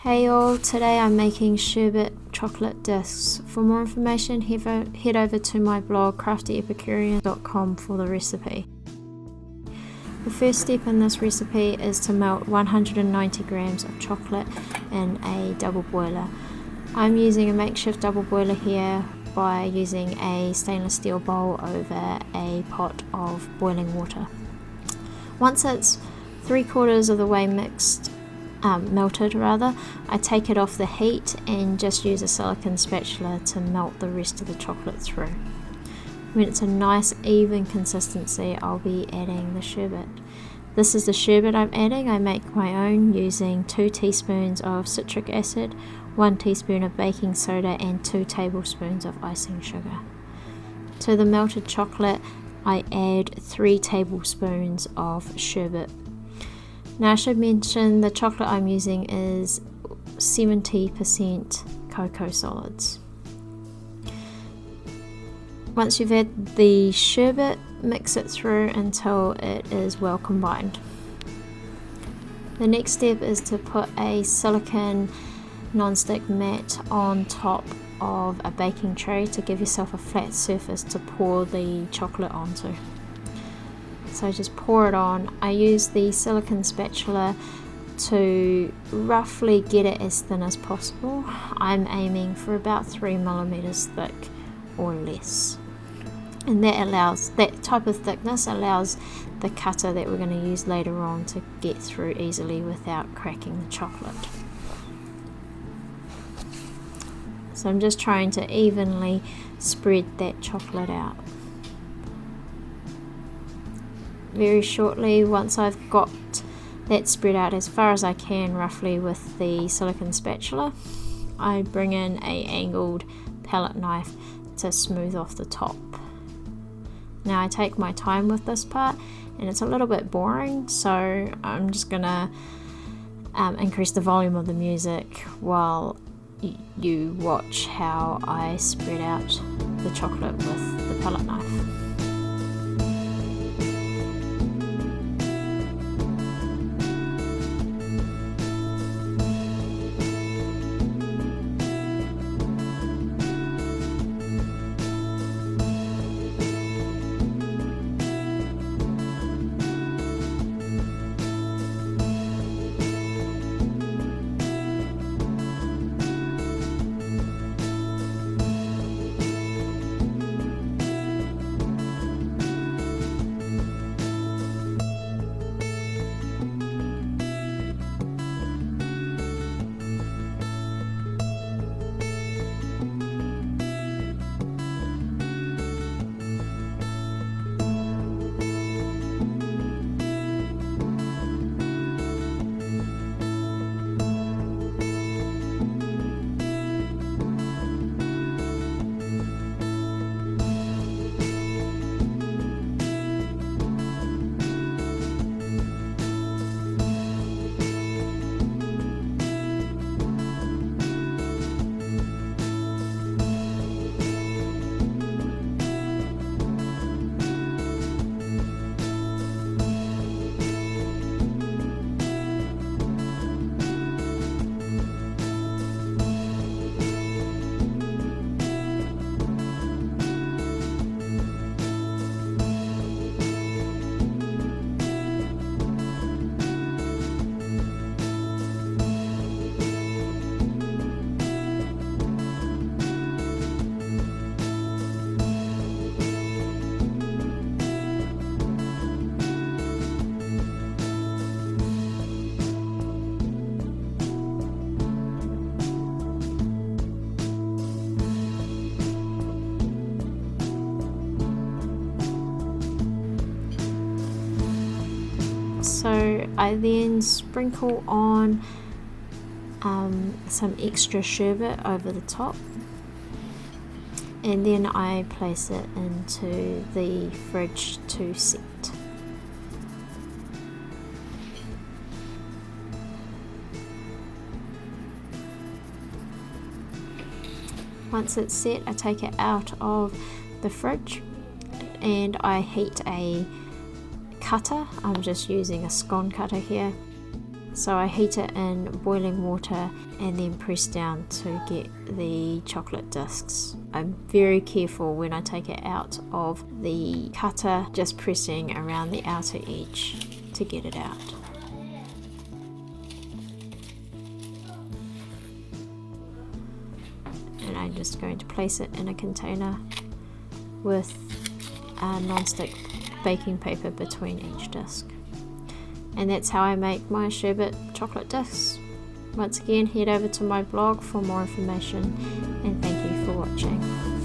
Hey all, today I'm making sherbet chocolate discs. For more information, head over to my blog CraftyEpicurean.com for the recipe. The first step in this recipe is to melt 190 grams of chocolate in a double boiler. I'm using a makeshift double boiler here by using a stainless steel bowl over a pot of boiling water. Once it's 3/4 of the way melted, I take it off the heat and just use a silicone spatula to melt the rest of the chocolate through. When it's a nice even consistency, I'll be adding the sherbet. This is the sherbet I'm adding. I make my own using 2 teaspoons of citric acid, 1 teaspoon of baking soda and 2 tablespoons of icing sugar. To the melted chocolate, I add 3 tablespoons of sherbet. Now I should mention the chocolate I'm using is 70% cocoa solids. Once you've added the sherbet, mix it through until it is well combined. The next step is to put a silicone non-stick mat on top of a baking tray to give yourself a flat surface to pour the chocolate onto. So just pour it on. I use the silicone spatula to roughly get it as thin as possible. I'm aiming for about 3 millimeters thick or less. And that type of thickness allows the cutter that we're going to use later on to get through easily without cracking the chocolate. So I'm just trying to evenly spread that chocolate out. Very shortly, once I've got that spread out as far as I can roughly with the silicone spatula, I bring in a angled palette knife to smooth off the top. Now I take my time with this part and it's a little bit boring, so I'm just gonna increase the volume of the music while you watch how I spread out the chocolate with the palette knife. So I then sprinkle on some extra sherbet over the top, and then I place it into the fridge to set. Once it's set, I take it out of the fridge and I heat a cutter. I'm just using a scone cutter here. So I heat it in boiling water and then press down to get the chocolate discs. I'm very careful when I take it out of the cutter, just pressing around the outer edge to get it out. And I'm just going to place it in a container with a non-stick baking paper between each disc. And that's how I make my sherbet chocolate discs. Once again, head over to my blog for more information, and thank you for watching.